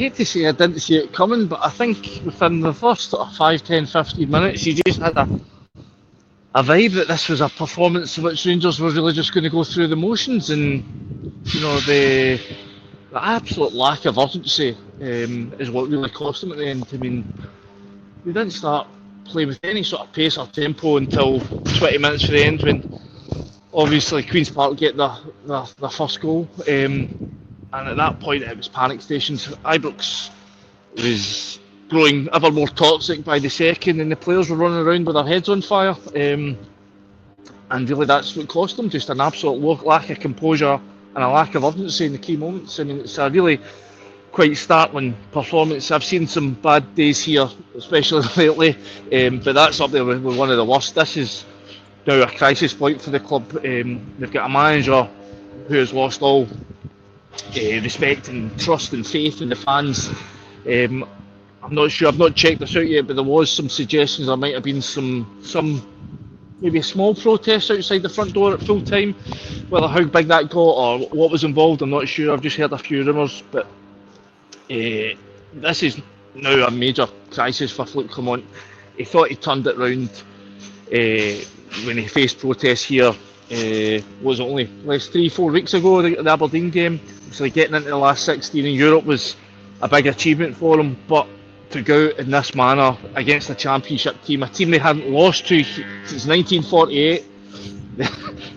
hate to say I didn't see it coming, but I think within the first sort of 5, 10, 15 minutes, you just had a vibe that this was a performance in which Rangers were really just going to go through the motions, and the absolute lack of urgency is what really cost them at the end. I mean, we didn't start playing with any sort of pace or tempo until 20 minutes for the end, when obviously Queen's Park get their first goal, and at that point it was panic stations. Ibrox was growing ever more toxic by the second, and the players were running around with their heads on fire, and really that's what cost them, just an absolute lack of composure and a lack of urgency in the key moments. I mean, it's a really quite startling performance. I've seen some bad days here, especially lately, but that's up there with one of the worst. This is now a crisis point for the club. They've got a manager who has lost all respect and trust and faith in the fans. I'm not sure, I've not checked this out yet, but there was some suggestions there might have been some maybe a small protest outside the front door at full time. Whether how big that got or what was involved, I'm not sure. I've just heard a few rumours, but this is now a major crisis for Philippe Clement. He thought he turned it round when he faced protests here. Was it only 3-4 weeks ago, the Aberdeen game? So getting into the last 16 in Europe was a big achievement for him, but to go out in this manner against a championship team, a team they hadn't lost to since 1948.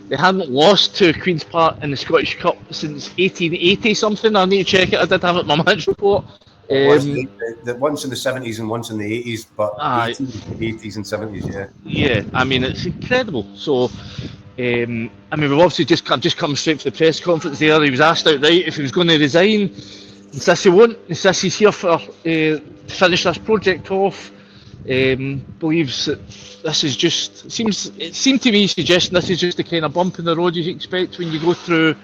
They hadn't lost to Queen's Park in the Scottish Cup since 1880 something. I need to check it. I did have it in my match report. Once in the 70s and once in the 80s, but 80s and 70s, yeah. Yeah, I mean, it's incredible. So, I mean, we've obviously just come straight for the press conference there. He was asked outright if he was going to resign. He says he won't. He says he's here for to finish this project off. Believes that this is just it seemed to me suggesting this is just the kind of bump in the road you expect when you go through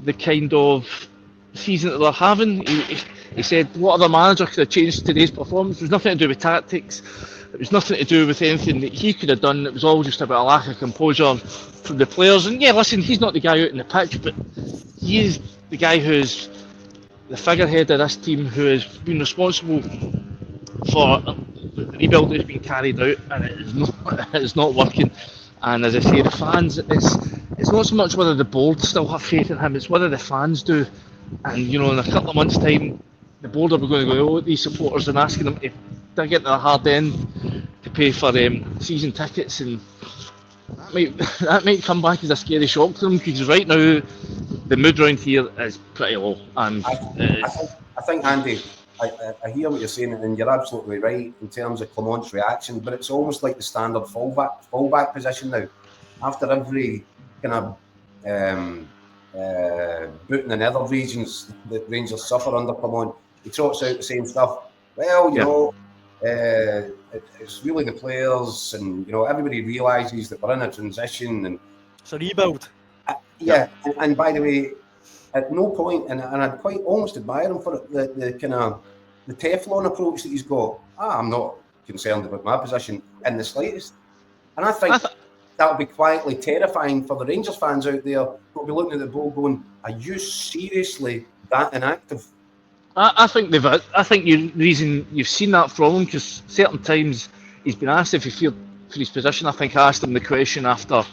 the kind of season that they're having. He said what other manager could have changed today's performance. It was nothing to do with tactics. It was nothing to do with anything that he could have done. It was all just about a lack of composure from the players. And yeah, listen, he's not the guy out in the pitch, but he is the guy who's the figurehead of this team, who has been responsible for the rebuild that's been carried out, and it is not working. And as I say, the fans, it's not so much whether the board still have faith in him, it's whether the fans do. And in a couple of months' time, the board are going to go at these supporters and asking them to dig into their hard end to pay for season tickets, and that might come back as a scary shock to them, because right now the mood around here is pretty low. And I think, Andy, I hear what you're saying, and you're absolutely right in terms of Clement's reaction, but it's almost like the standard fallback position now. After every kind of booting in other regions that Rangers suffer under Clement, he trots out the same stuff. Well, you know, it's really the players, and everybody realises that we're in a transition, and it's a rebuild. And by the way, at no point, and I'd quite almost admire him for it, the kind of the Teflon approach that he's got. I'm not concerned about my position in the slightest, and I think that would be quietly terrifying for the Rangers fans out there who'll be looking at the ball going, "Are you seriously that inactive?" I think the reason you've seen that from him, because certain times he's been asked if he feared for his position. I think I asked him the question after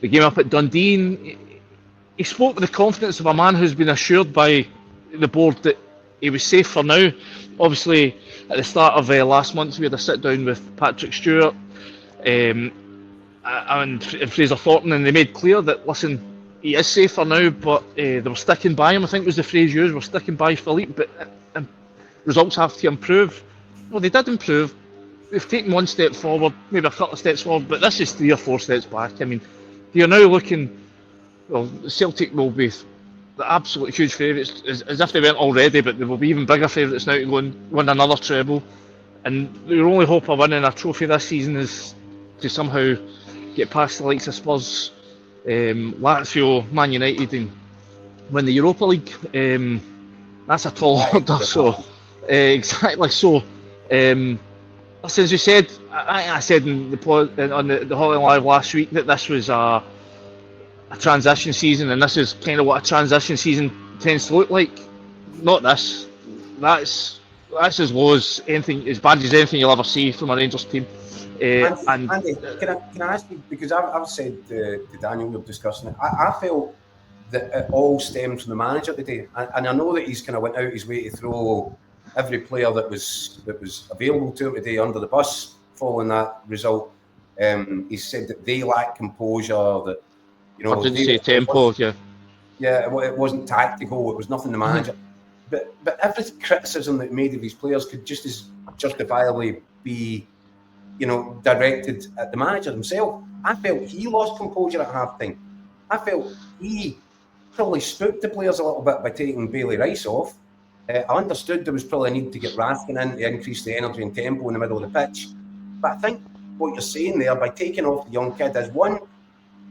the game up at Dundee, and he spoke with the confidence of a man who's been assured by the board that he was safe for now. Obviously, at the start of last month, we had a sit down with Patrick Stewart and Fraser Thornton, and they made clear that, listen, he is safe for now, but they were sticking by him. I think was the phrase used. We're sticking by Philippe, but results have to improve. Well, they did improve. They've taken one step forward, maybe a couple of steps forward, but this is 3 or 4 steps back. I mean, you're now looking. Well, Celtic will be the absolute huge favourites, as if they weren't already, but they will be even bigger favourites now to go and win another treble. And your only hope of winning a trophy this season is to somehow get past the likes of Spurs, Lazio, Man United, and win the Europa League. That's a tall order. So exactly. So, as you said, I said on the Hotline Live last week that this was a transition season, and this is kind of what a transition season tends to look like. Not this. that's as low as anything, as bad as anything you'll ever see from a Rangers team. Andy, can I ask you, because I've said to Daniel, we're discussing it, I felt that it all stems from the manager today, and I know that he's kind of went out his way to throw every player that was available to him today under the bus following that result. He said that they lack composure, that I didn't say tempo, yeah, it wasn't tactical, it was nothing the manager. But every criticism that made of these players could just as justifiably be, directed at the manager himself. I felt he lost composure at half time. I felt he probably spooked the players a little bit by taking Bailey Rice off. I understood there was probably a need to get Raskin in to increase the energy and tempo in the middle of the pitch. But I think what you're saying there by taking off the young kid is, one,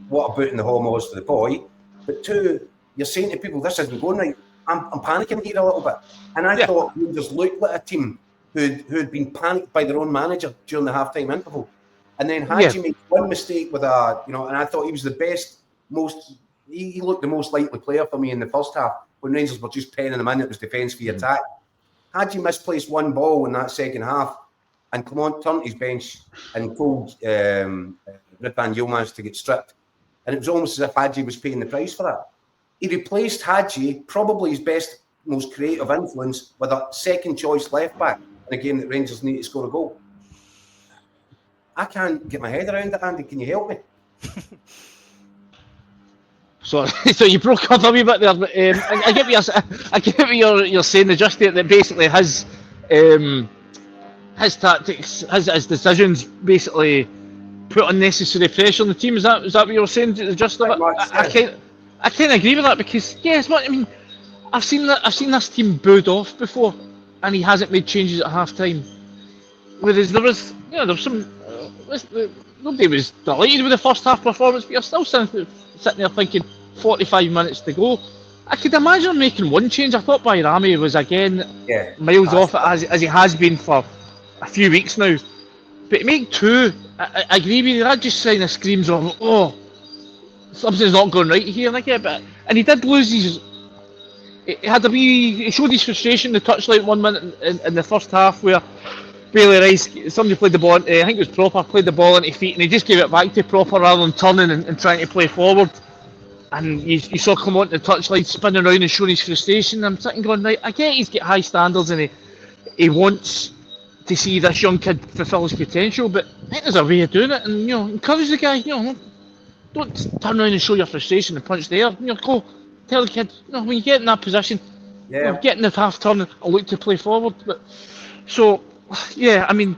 what a boot in the home was for the boy, but two, you're saying to people, this isn't going right. I'm panicking here a little bit. And I thought Rangers looked like a team who'd been panicked by their own manager during the half-time interval. And then Hadji made one mistake with and I thought he was the best, he looked the most likely player for me in the first half when Rangers were just penning him in. It was defence v attack. Hadji misplaced one ball in that second half, and Clement turned his bench and told Ridvan Yilmaz to get stripped. And it was almost as if Hadji was paying the price for that. He replaced Hadji, probably his best, most creative influence, with a second choice left back in a game that Rangers need to score a goal. I can't get my head around it, Andy. Can you help me? So you broke up a wee bit there. But, I get what you're saying. The just that basically his tactics, his decisions, basically put unnecessary pressure on the team. Is that what you were saying? Just of it. I kind of agree with that, because what I mean. I've seen this team booed off before, and he hasn't made changes at half time. Whereas there was some. Nobody was delighted with the first half performance, but you're still sitting there thinking 45 minutes to go. I could imagine making one change. I thought Bayrami was again miles off it, as he has been for a few weeks now. But to make two, I agree with you. That just kind of screams of, something's not going right here. And I get it, and he did lose his. He showed his frustration in the touchline 1 minute in the first half, where Bailey Rice, somebody played the ball, I think it was Proper, played the ball into feet, and he just gave it back to Proper rather than turning and trying to play forward. And you saw Clement on the touchline spinning around and showing his frustration. I'm sitting going, right, I get he's got high standards and he wants to see this young kid fulfil his potential, but I think there's a way of doing it, and encourage the guy. Don't turn around and show your frustration and punch the air. Go. Tell the kid, when you get in that position, get in the half turn and look to play forward. But I mean,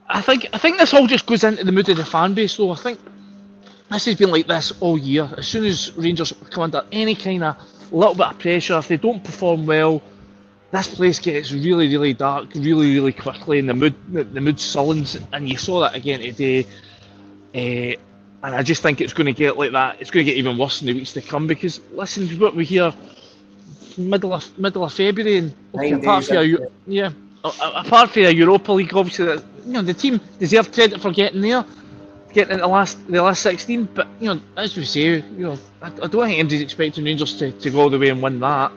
I think this all just goes into the mood of the fan base. Though I think this has been like this all year. As soon as Rangers come under any kind of little bit of pressure, if they don't perform well, this place gets really, really dark, really, really quickly, and the mood sullens. And you saw that again today. And I just think it's going to get like that. It's going to get even worse in the weeks to come, because listen, what we hear middle of February, and apart from a Europa League, obviously, the team deserve credit for getting there, getting into the last 16. But as we say, I don't think anybody's expecting Rangers to go all the way and win that.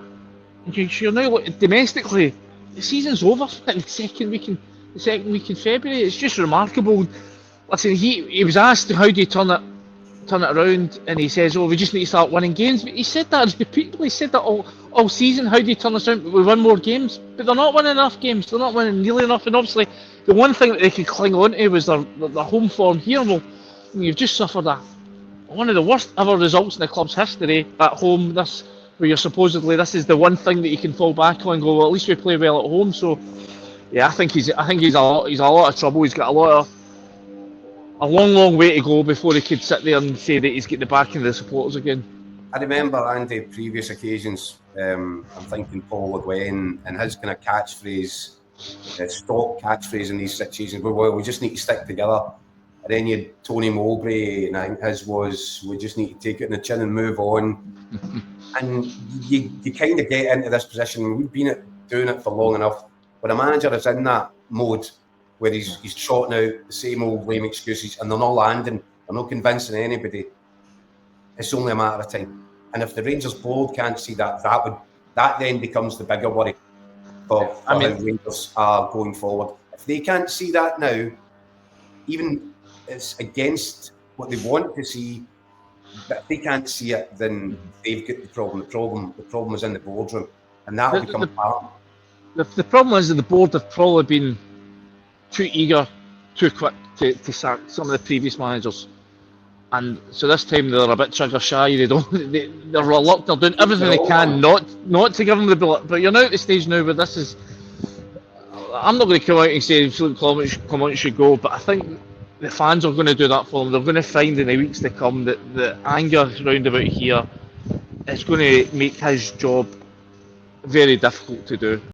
You're now domestically, the season's over in the second week in February. It's just remarkable. Listen, he was asked, how do you turn it around, and he says, we just need to start winning games. But he said that repeatedly. He said that all season. How do you turn this around? We win more games, but they're not winning enough games. They're not winning nearly enough. And obviously, the one thing that they could cling on to was their home form here. Well, you've just suffered one of the worst ever results in the club's history at home. Where you're supposedly, this is the one thing that you can fall back on and go, well, at least we play well at home. So, I think he's a lot of trouble. He's got a long way to go before he could sit there and say that he's got the backing of the supporters again. I remember, Andy, previous occasions, I'm thinking Paul Le Guen and his kind of catchphrase, stock catchphrase in these situations, well, we just need to stick together. And then you had Tony Mowbray, and I think his was, we just need to take it in the chin and move on. And you kind of get into this position, we've been doing it for long enough, when a manager is in that mode, where he's trotting out the same old lame excuses, and they're not landing, they're not convincing anybody. It's only a matter of time. And if the Rangers board can't see that then becomes the bigger worry. for I how mean, Rangers are going forward. If they can't see that now, even it's against what they want to see, but if they can't see it, then they've got the problem. The problem is in the boardroom, and that'll the, become the, apparent. the problem is that the board have probably been too eager, too quick to sack some of the previous managers. And so this time they're a bit trigger shy. They're reluctant. They're doing everything they can not to give them the bullet. But you're now at the stage now where this is. I'm not going to come out and say Philippe Clement should go, but I think the fans are going to do that for him. They're going to find in the weeks to come that the anger round about here is going to make his job very difficult to do.